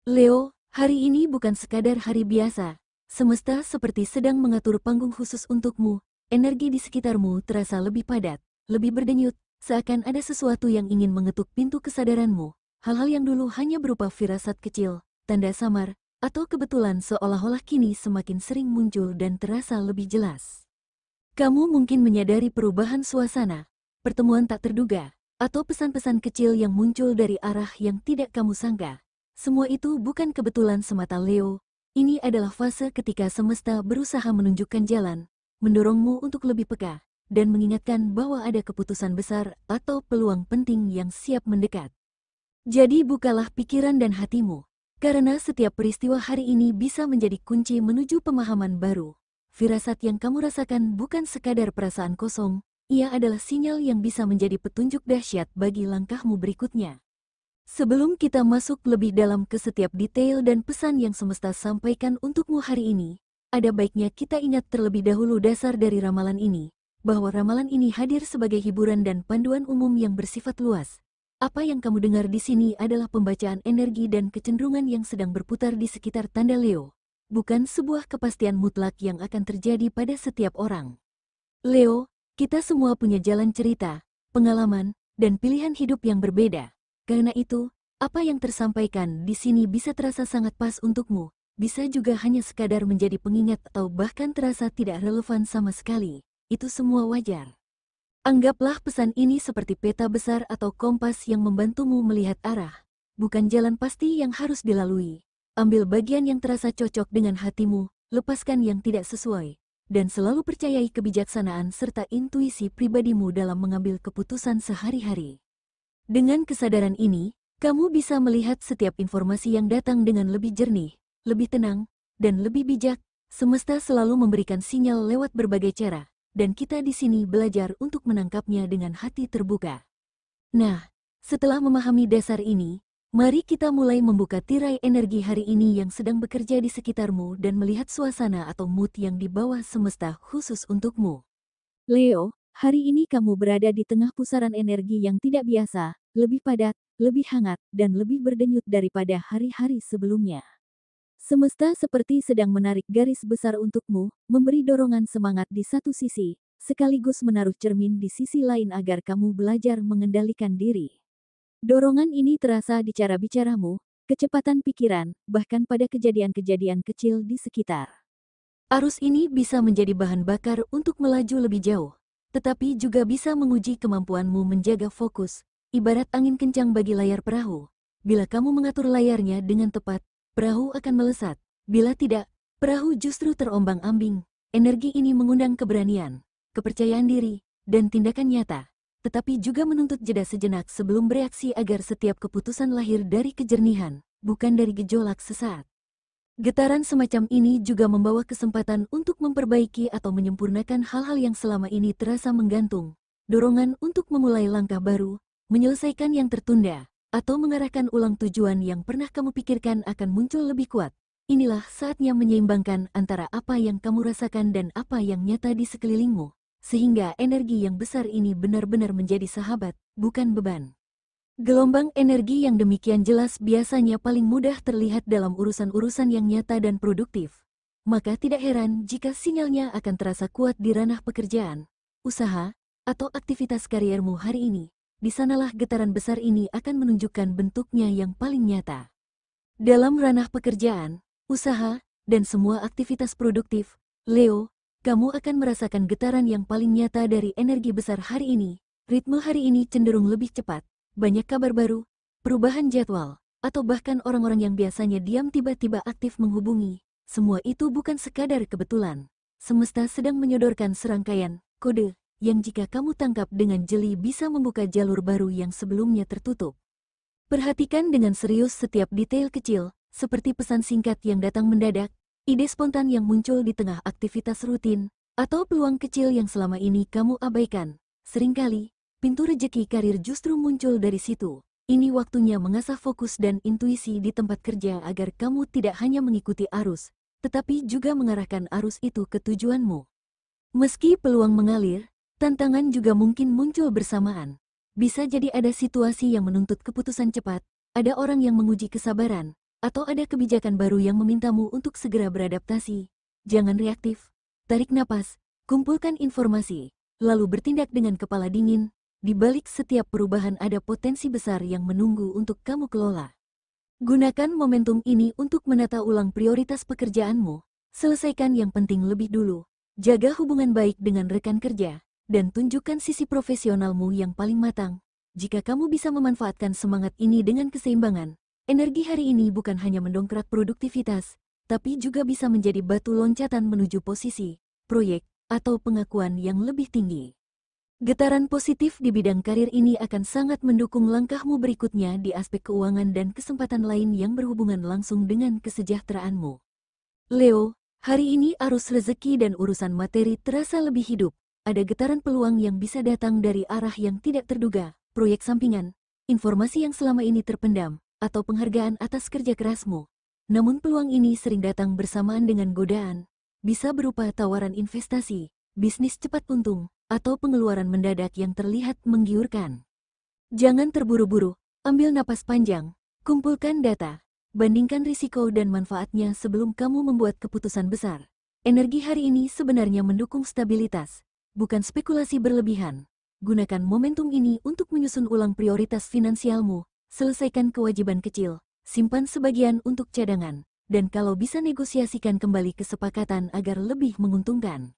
Leo, hari ini bukan sekadar hari biasa. Semesta seperti sedang mengatur panggung khusus untukmu. Energi di sekitarmu terasa lebih padat, lebih berdenyut, seakan ada sesuatu yang ingin mengetuk pintu kesadaranmu. Hal-hal yang dulu hanya berupa firasat kecil, tanda samar, atau kebetulan seolah-olah kini semakin sering muncul dan terasa lebih jelas. Kamu mungkin menyadari perubahan suasana, pertemuan tak terduga, atau pesan-pesan kecil yang muncul dari arah yang tidak kamu sangka. Semua itu bukan kebetulan semata, Leo. Ini adalah fase ketika semesta berusaha menunjukkan jalan, mendorongmu untuk lebih peka, dan mengingatkan bahwa ada keputusan besar atau peluang penting yang siap mendekat. Jadi bukalah pikiran dan hatimu, karena setiap peristiwa hari ini bisa menjadi kunci menuju pemahaman baru. Firasat yang kamu rasakan bukan sekadar perasaan kosong, ia adalah sinyal yang bisa menjadi petunjuk dahsyat bagi langkahmu berikutnya. Sebelum kita masuk lebih dalam ke setiap detail dan pesan yang semesta sampaikan untukmu hari ini, ada baiknya kita ingat terlebih dahulu dasar dari ramalan ini, bahwa ramalan ini hadir sebagai hiburan dan panduan umum yang bersifat luas. Apa yang kamu dengar di sini adalah pembacaan energi dan kecenderungan yang sedang berputar di sekitar tanda Leo, bukan sebuah kepastian mutlak yang akan terjadi pada setiap orang. Leo, kita semua punya jalan cerita, pengalaman, dan pilihan hidup yang berbeda. Karena itu, apa yang tersampaikan di sini bisa terasa sangat pas untukmu, bisa juga hanya sekadar menjadi pengingat atau bahkan terasa tidak relevan sama sekali. Itu semua wajar. Anggaplah pesan ini seperti peta besar atau kompas yang membantumu melihat arah, bukan jalan pasti yang harus dilalui. Ambil bagian yang terasa cocok dengan hatimu, lepaskan yang tidak sesuai, dan selalu percayai kebijaksanaan serta intuisi pribadimu dalam mengambil keputusan sehari-hari. Dengan kesadaran ini, kamu bisa melihat setiap informasi yang datang dengan lebih jernih, lebih tenang, dan lebih bijak. Semesta selalu memberikan sinyal lewat berbagai cara, dan kita di sini belajar untuk menangkapnya dengan hati terbuka. Nah, setelah memahami dasar ini, mari kita mulai membuka tirai energi hari ini yang sedang bekerja di sekitarmu dan melihat suasana atau mood yang dibawa semesta khusus untukmu. Leo, hari ini kamu berada di tengah pusaran energi yang tidak biasa, lebih padat, lebih hangat, dan lebih berdenyut daripada hari-hari sebelumnya. Semesta seperti sedang menarik garis besar untukmu, memberi dorongan semangat di satu sisi, sekaligus menaruh cermin di sisi lain agar kamu belajar mengendalikan diri. Dorongan ini terasa di cara bicaramu, kecepatan pikiran, bahkan pada kejadian-kejadian kecil di sekitar. Arus ini bisa menjadi bahan bakar untuk melaju lebih jauh, tetapi juga bisa menguji kemampuanmu menjaga fokus, ibarat angin kencang bagi layar perahu. Bila kamu mengatur layarnya dengan tepat, perahu akan melesat. Bila tidak, perahu justru terombang-ambing. Energi ini mengundang keberanian, kepercayaan diri, dan tindakan nyata, tetapi juga menuntut jeda sejenak sebelum bereaksi agar setiap keputusan lahir dari kejernihan, bukan dari gejolak sesaat. Getaran semacam ini juga membawa kesempatan untuk memperbaiki atau menyempurnakan hal-hal yang selama ini terasa menggantung, dorongan untuk memulai langkah baru, menyelesaikan yang tertunda, atau mengarahkan ulang tujuan yang pernah kamu pikirkan akan muncul lebih kuat. Inilah saatnya menyeimbangkan antara apa yang kamu rasakan dan apa yang nyata di sekelilingmu, sehingga energi yang besar ini benar-benar menjadi sahabat, bukan beban. Gelombang energi yang demikian jelas biasanya paling mudah terlihat dalam urusan-urusan yang nyata dan produktif. Maka tidak heran jika sinyalnya akan terasa kuat di ranah pekerjaan, usaha, atau aktivitas kariermu hari ini. Di sanalah getaran besar ini akan menunjukkan bentuknya yang paling nyata. Dalam ranah pekerjaan, usaha, dan semua aktivitas produktif, Leo, kamu akan merasakan getaran yang paling nyata dari energi besar hari ini. Ritme hari ini cenderung lebih cepat. Banyak kabar baru, perubahan jadwal, atau bahkan orang-orang yang biasanya diam tiba-tiba aktif menghubungi. Semua itu bukan sekadar kebetulan. Semesta sedang menyodorkan serangkaian kode yang jika kamu tangkap dengan jeli bisa membuka jalur baru yang sebelumnya tertutup. Perhatikan dengan serius setiap detail kecil, seperti pesan singkat yang datang mendadak, ide spontan yang muncul di tengah aktivitas rutin, atau peluang kecil yang selama ini kamu abaikan. Seringkali, pintu rejeki karir justru muncul dari situ. Ini waktunya mengasah fokus dan intuisi di tempat kerja agar kamu tidak hanya mengikuti arus, tetapi juga mengarahkan arus itu ke tujuanmu. Meski peluang mengalir, tantangan juga mungkin muncul bersamaan. Bisa jadi ada situasi yang menuntut keputusan cepat, ada orang yang menguji kesabaran, atau ada kebijakan baru yang memintamu untuk segera beradaptasi. Jangan reaktif. Tarik napas, kumpulkan informasi, lalu bertindak dengan kepala dingin. Di balik setiap perubahan ada potensi besar yang menunggu untuk kamu kelola. Gunakan momentum ini untuk menata ulang prioritas pekerjaanmu. Selesaikan yang penting lebih dulu. Jaga hubungan baik dengan rekan kerja, dan tunjukkan sisi profesionalmu yang paling matang. Jika kamu bisa memanfaatkan semangat ini dengan keseimbangan, energi hari ini bukan hanya mendongkrak produktivitas, tapi juga bisa menjadi batu loncatan menuju posisi, proyek, atau pengakuan yang lebih tinggi. Getaran positif di bidang karir ini akan sangat mendukung langkahmu berikutnya di aspek keuangan dan kesempatan lain yang berhubungan langsung dengan kesejahteraanmu. Leo, hari ini arus rezeki dan urusan materi terasa lebih hidup. Ada getaran peluang yang bisa datang dari arah yang tidak terduga, proyek sampingan, informasi yang selama ini terpendam, atau penghargaan atas kerja kerasmu. Namun peluang ini sering datang bersamaan dengan godaan. Bisa berupa tawaran investasi, bisnis cepat untung, atau pengeluaran mendadak yang terlihat menggiurkan. Jangan terburu-buru, ambil napas panjang, kumpulkan data, bandingkan risiko dan manfaatnya sebelum kamu membuat keputusan besar. Energi hari ini sebenarnya mendukung stabilitas, bukan spekulasi berlebihan. Gunakan momentum ini untuk menyusun ulang prioritas finansialmu, selesaikan kewajiban kecil, simpan sebagian untuk cadangan, dan kalau bisa negosiasikan kembali kesepakatan agar lebih menguntungkan.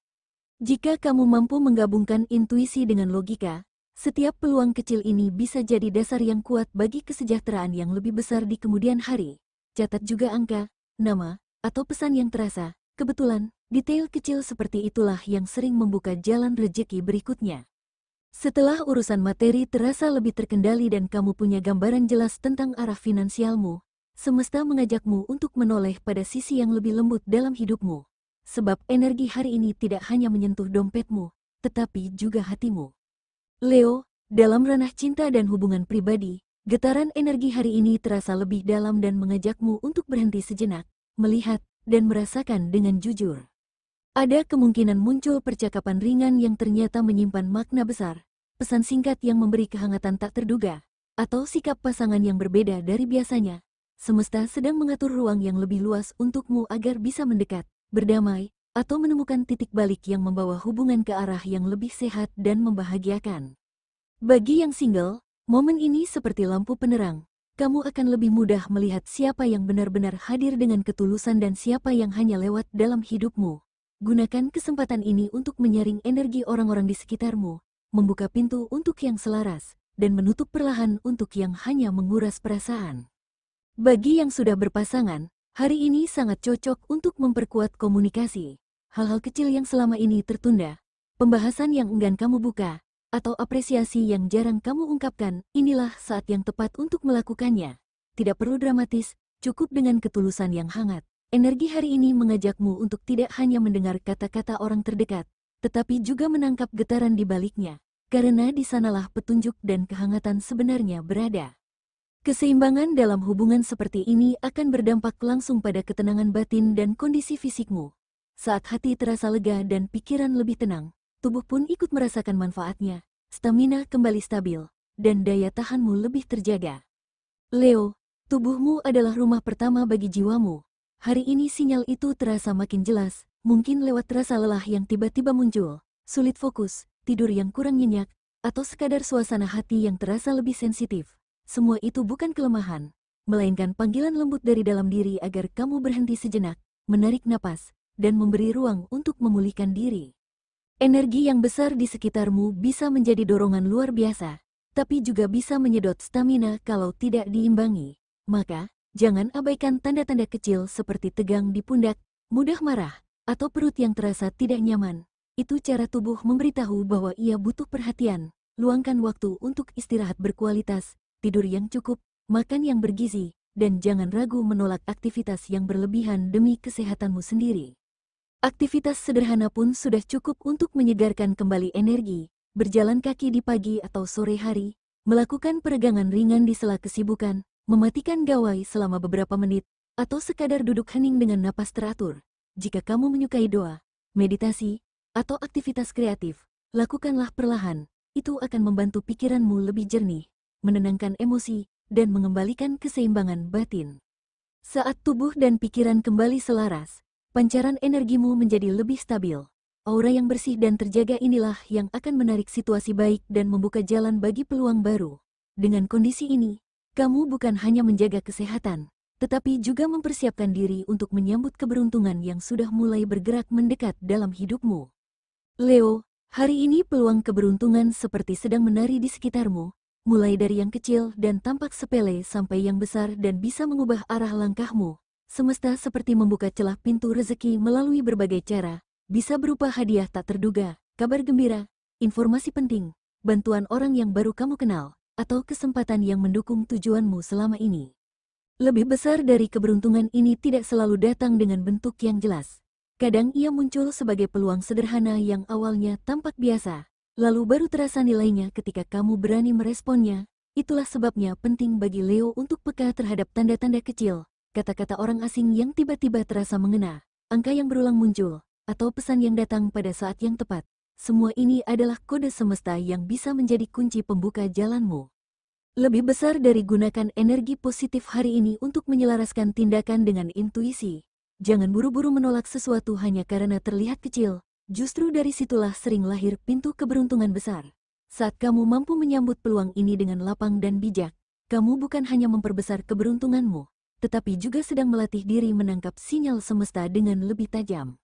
Jika kamu mampu menggabungkan intuisi dengan logika, setiap peluang kecil ini bisa jadi dasar yang kuat bagi kesejahteraan yang lebih besar di kemudian hari. Catat juga angka, nama, atau pesan yang terasa. Kebetulan, detail kecil seperti itulah yang sering membuka jalan rejeki berikutnya. Setelah urusan materi terasa lebih terkendali dan kamu punya gambaran jelas tentang arah finansialmu, semesta mengajakmu untuk menoleh pada sisi yang lebih lembut dalam hidupmu. Sebab energi hari ini tidak hanya menyentuh dompetmu, tetapi juga hatimu. Leo, dalam ranah cinta dan hubungan pribadi, getaran energi hari ini terasa lebih dalam dan mengajakmu untuk berhenti sejenak, melihat, dan merasakan dengan jujur. Ada kemungkinan muncul percakapan ringan yang ternyata menyimpan makna besar, pesan singkat yang memberi kehangatan tak terduga, atau sikap pasangan yang berbeda dari biasanya. Semesta sedang mengatur ruang yang lebih luas untukmu agar bisa mendekat, berdamai, atau menemukan titik balik yang membawa hubungan ke arah yang lebih sehat dan membahagiakan. Bagi yang single, momen ini seperti lampu penerang. Kamu akan lebih mudah melihat siapa yang benar-benar hadir dengan ketulusan dan siapa yang hanya lewat dalam hidupmu. Gunakan kesempatan ini untuk menyaring energi orang-orang di sekitarmu, membuka pintu untuk yang selaras, dan menutup perlahan untuk yang hanya menguras perasaan. Bagi yang sudah berpasangan, hari ini sangat cocok untuk memperkuat komunikasi. Hal-hal kecil yang selama ini tertunda, pembahasan yang enggan kamu buka, atau apresiasi yang jarang kamu ungkapkan, inilah saat yang tepat untuk melakukannya. Tidak perlu dramatis, cukup dengan ketulusan yang hangat. Energi hari ini mengajakmu untuk tidak hanya mendengar kata-kata orang terdekat, tetapi juga menangkap getaran di baliknya, karena di sanalah petunjuk dan kehangatan sebenarnya berada. Keseimbangan dalam hubungan seperti ini akan berdampak langsung pada ketenangan batin dan kondisi fisikmu. Saat hati terasa lega dan pikiran lebih tenang, tubuh pun ikut merasakan manfaatnya, stamina kembali stabil, dan daya tahanmu lebih terjaga. Leo, tubuhmu adalah rumah pertama bagi jiwamu. Hari ini sinyal itu terasa makin jelas, mungkin lewat rasa lelah yang tiba-tiba muncul, sulit fokus, tidur yang kurang nyenyak, atau sekadar suasana hati yang terasa lebih sensitif. Semua itu bukan kelemahan, melainkan panggilan lembut dari dalam diri agar kamu berhenti sejenak, menarik napas, dan memberi ruang untuk memulihkan diri. Energi yang besar di sekitarmu bisa menjadi dorongan luar biasa, tapi juga bisa menyedot stamina kalau tidak diimbangi. Maka, jangan abaikan tanda-tanda kecil seperti tegang di pundak, mudah marah, atau perut yang terasa tidak nyaman. Itu cara tubuh memberitahu bahwa ia butuh perhatian. Luangkan waktu untuk istirahat berkualitas, tidur yang cukup, makan yang bergizi, dan jangan ragu menolak aktivitas yang berlebihan demi kesehatanmu sendiri. Aktivitas sederhana pun sudah cukup untuk menyegarkan kembali energi, berjalan kaki di pagi atau sore hari, melakukan peregangan ringan di sela kesibukan, mematikan gawai selama beberapa menit, atau sekadar duduk hening dengan napas teratur. Jika kamu menyukai doa, meditasi, atau aktivitas kreatif, lakukanlah perlahan, itu akan membantu pikiranmu lebih jernih, menenangkan emosi, dan mengembalikan keseimbangan batin. Saat tubuh dan pikiran kembali selaras, pancaran energimu menjadi lebih stabil. Aura yang bersih dan terjaga inilah yang akan menarik situasi baik dan membuka jalan bagi peluang baru. Dengan kondisi ini, kamu bukan hanya menjaga kesehatan, tetapi juga mempersiapkan diri untuk menyambut keberuntungan yang sudah mulai bergerak mendekat dalam hidupmu. Leo, hari ini peluang keberuntungan seperti sedang menari di sekitarmu, mulai dari yang kecil dan tampak sepele sampai yang besar dan bisa mengubah arah langkahmu. Semesta seperti membuka celah pintu rezeki melalui berbagai cara, bisa berupa hadiah tak terduga, kabar gembira, informasi penting, bantuan orang yang baru kamu kenal, atau kesempatan yang mendukung tujuanmu selama ini. Lebih besar dari keberuntungan ini tidak selalu datang dengan bentuk yang jelas. Kadang ia muncul sebagai peluang sederhana yang awalnya tampak biasa, lalu baru terasa nilainya ketika kamu berani meresponnya. Itulah sebabnya penting bagi Leo untuk peka terhadap tanda-tanda kecil, kata-kata orang asing yang tiba-tiba terasa mengena, angka yang berulang muncul, atau pesan yang datang pada saat yang tepat. Semua ini adalah kode semesta yang bisa menjadi kunci pembuka jalanmu. Lebih besar dari gunakan energi positif hari ini untuk menyelaraskan tindakan dengan intuisi. Jangan buru-buru menolak sesuatu hanya karena terlihat kecil. Justru dari situlah sering lahir pintu keberuntungan besar. Saat kamu mampu menyambut peluang ini dengan lapang dan bijak, kamu bukan hanya memperbesar keberuntunganmu, tetapi juga sedang melatih diri menangkap sinyal semesta dengan lebih tajam.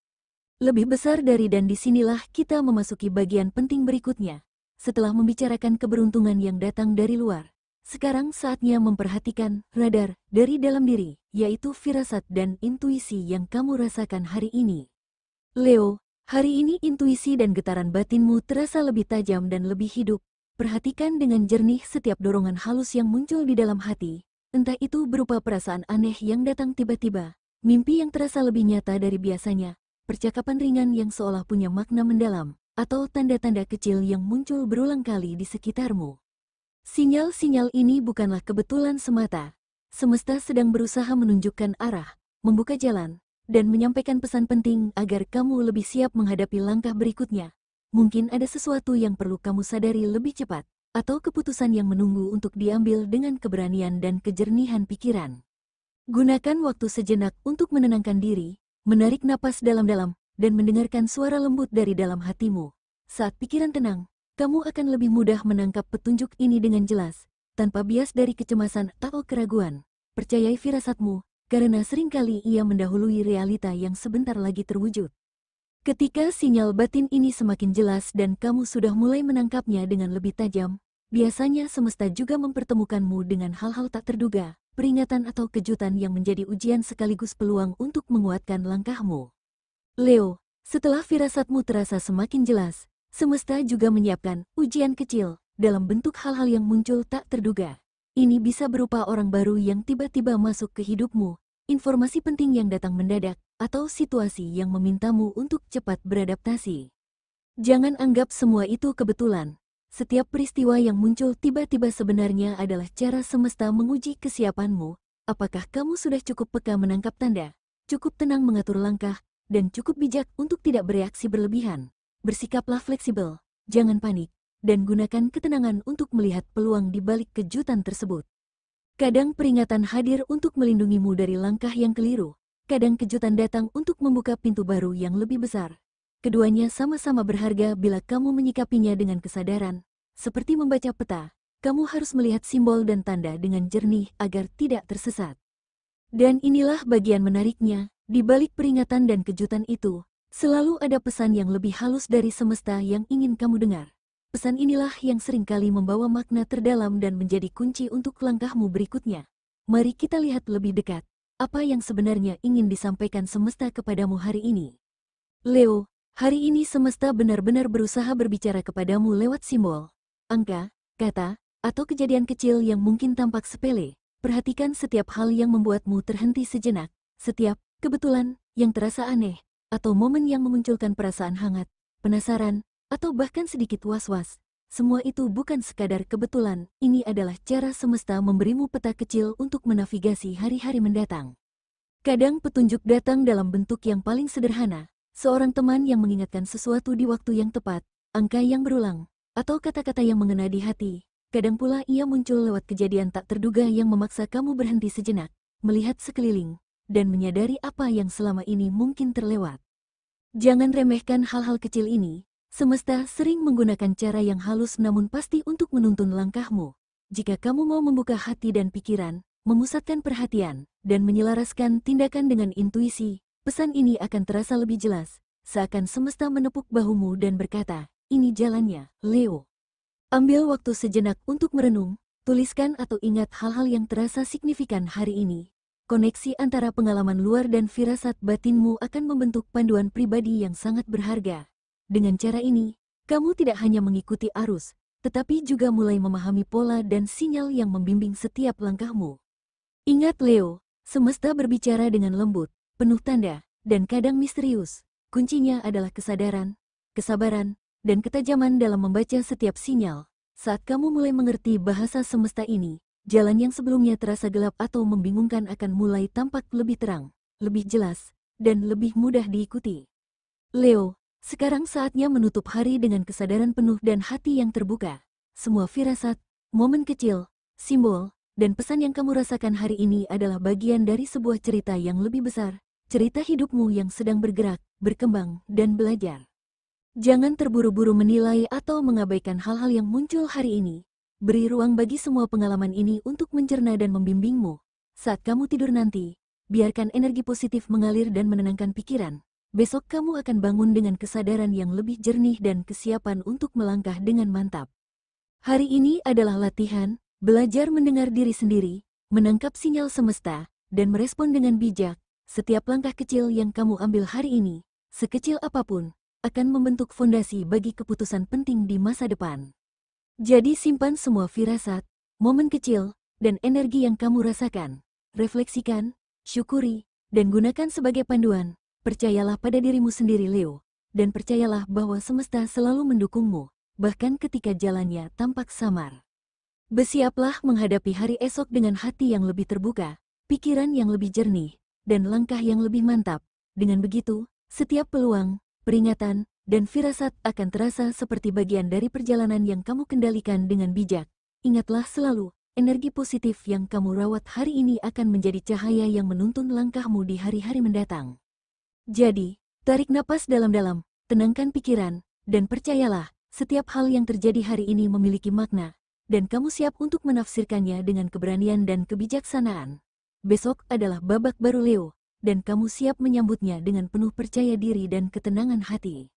Lebih besar dari dan disinilah kita memasuki bagian penting berikutnya. Setelah membicarakan keberuntungan yang datang dari luar, sekarang saatnya memperhatikan radar dari dalam diri, yaitu firasat dan intuisi yang kamu rasakan hari ini. Leo, hari ini intuisi dan getaran batinmu terasa lebih tajam dan lebih hidup. Perhatikan dengan jernih setiap dorongan halus yang muncul di dalam hati, entah itu berupa perasaan aneh yang datang tiba-tiba, mimpi yang terasa lebih nyata dari biasanya, percakapan ringan yang seolah punya makna mendalam, atau tanda-tanda kecil yang muncul berulang kali di sekitarmu. Sinyal-sinyal ini bukanlah kebetulan semata. Semesta sedang berusaha menunjukkan arah, membuka jalan, dan menyampaikan pesan penting agar kamu lebih siap menghadapi langkah berikutnya. Mungkin ada sesuatu yang perlu kamu sadari lebih cepat, atau keputusan yang menunggu untuk diambil dengan keberanian dan kejernihan pikiran. Gunakan waktu sejenak untuk menenangkan diri, menarik napas dalam-dalam, dan mendengarkan suara lembut dari dalam hatimu. Saat pikiran tenang, kamu akan lebih mudah menangkap petunjuk ini dengan jelas, tanpa bias dari kecemasan atau keraguan. Percayai firasatmu, karena seringkali ia mendahului realita yang sebentar lagi terwujud. Ketika sinyal batin ini semakin jelas dan kamu sudah mulai menangkapnya dengan lebih tajam, biasanya semesta juga mempertemukanmu dengan hal-hal tak terduga, peringatan atau kejutan yang menjadi ujian sekaligus peluang untuk menguatkan langkahmu. Leo, setelah firasatmu terasa semakin jelas, semesta juga menyiapkan ujian kecil dalam bentuk hal-hal yang muncul tak terduga. Ini bisa berupa orang baru yang tiba-tiba masuk ke hidupmu, informasi penting yang datang mendadak, atau situasi yang memintamu untuk cepat beradaptasi. Jangan anggap semua itu kebetulan. Setiap peristiwa yang muncul tiba-tiba sebenarnya adalah cara semesta menguji kesiapanmu. Apakah kamu sudah cukup peka menangkap tanda, cukup tenang mengatur langkah, dan cukup bijak untuk tidak bereaksi berlebihan. Bersikaplah fleksibel, jangan panik, dan gunakan ketenangan untuk melihat peluang di balik kejutan tersebut. Kadang peringatan hadir untuk melindungimu dari langkah yang keliru, kadang kejutan datang untuk membuka pintu baru yang lebih besar. Keduanya sama-sama berharga bila kamu menyikapinya dengan kesadaran. Seperti membaca peta, kamu harus melihat simbol dan tanda dengan jernih agar tidak tersesat. Dan inilah bagian menariknya, di balik peringatan dan kejutan itu, selalu ada pesan yang lebih halus dari semesta yang ingin kamu dengar. Pesan inilah yang seringkali membawa makna terdalam dan menjadi kunci untuk langkahmu berikutnya. Mari kita lihat lebih dekat, apa yang sebenarnya ingin disampaikan semesta kepadamu hari ini. Leo, hari ini semesta benar-benar berusaha berbicara kepadamu lewat simbol, angka, kata, atau kejadian kecil yang mungkin tampak sepele. Perhatikan setiap hal yang membuatmu terhenti sejenak, setiap kebetulan yang terasa aneh, atau momen yang memunculkan perasaan hangat, penasaran, atau bahkan sedikit was-was. Semua itu bukan sekadar kebetulan, ini adalah cara semesta memberimu peta kecil untuk menavigasi hari-hari mendatang. Kadang petunjuk datang dalam bentuk yang paling sederhana, seorang teman yang mengingatkan sesuatu di waktu yang tepat, angka yang berulang, atau kata-kata yang mengena di hati. Kadang pula ia muncul lewat kejadian tak terduga yang memaksa kamu berhenti sejenak. melihat sekeliling, dan menyadari apa yang selama ini mungkin terlewat. Jangan remehkan hal-hal kecil ini. Semesta sering menggunakan cara yang halus namun pasti untuk menuntun langkahmu. Jika kamu mau membuka hati dan pikiran, memusatkan perhatian, dan menyelaraskan tindakan dengan intuisi, pesan ini akan terasa lebih jelas, seakan semesta menepuk bahumu dan berkata, ini jalannya, Leo. Ambil waktu sejenak untuk merenung, tuliskan atau ingat hal-hal yang terasa signifikan hari ini. Koneksi antara pengalaman luar dan firasat batinmu akan membentuk panduan pribadi yang sangat berharga. Dengan cara ini, kamu tidak hanya mengikuti arus, tetapi juga mulai memahami pola dan sinyal yang membimbing setiap langkahmu. Ingat Leo, semesta berbicara dengan lembut, penuh tanda, dan kadang misterius. Kuncinya adalah kesadaran, kesabaran, dan ketajaman dalam membaca setiap sinyal. Saat kamu mulai mengerti bahasa semesta ini, jalan yang sebelumnya terasa gelap atau membingungkan akan mulai tampak lebih terang, lebih jelas, dan lebih mudah diikuti. Leo, sekarang saatnya menutup hari dengan kesadaran penuh dan hati yang terbuka. Semua firasat, momen kecil, simbol, dan pesan yang kamu rasakan hari ini adalah bagian dari sebuah cerita yang lebih besar, cerita hidupmu yang sedang bergerak, berkembang, dan belajar. Jangan terburu-buru menilai atau mengabaikan hal-hal yang muncul hari ini. Beri ruang bagi semua pengalaman ini untuk mencerna dan membimbingmu. Saat kamu tidur nanti, biarkan energi positif mengalir dan menenangkan pikiran. Besok kamu akan bangun dengan kesadaran yang lebih jernih dan kesiapan untuk melangkah dengan mantap. Hari ini adalah latihan, belajar mendengar diri sendiri, menangkap sinyal semesta, dan merespon dengan bijak. Setiap langkah kecil yang kamu ambil hari ini, sekecil apapun, akan membentuk fondasi bagi keputusan penting di masa depan. Jadi simpan semua firasat, momen kecil, dan energi yang kamu rasakan. Refleksikan, syukuri, dan gunakan sebagai panduan. Percayalah pada dirimu sendiri Leo, dan percayalah bahwa semesta selalu mendukungmu, bahkan ketika jalannya tampak samar. Bersiaplah menghadapi hari esok dengan hati yang lebih terbuka, pikiran yang lebih jernih, dan langkah yang lebih mantap. Dengan begitu, setiap peluang, peringatan, dan firasat akan terasa seperti bagian dari perjalanan yang kamu kendalikan dengan bijak. Ingatlah selalu, energi positif yang kamu rawat hari ini akan menjadi cahaya yang menuntun langkahmu di hari-hari mendatang. Jadi, tarik napas dalam-dalam, tenangkan pikiran, dan percayalah, setiap hal yang terjadi hari ini memiliki makna, dan kamu siap untuk menafsirkannya dengan keberanian dan kebijaksanaan. Besok adalah babak baru Leo, dan kamu siap menyambutnya dengan penuh percaya diri dan ketenangan hati.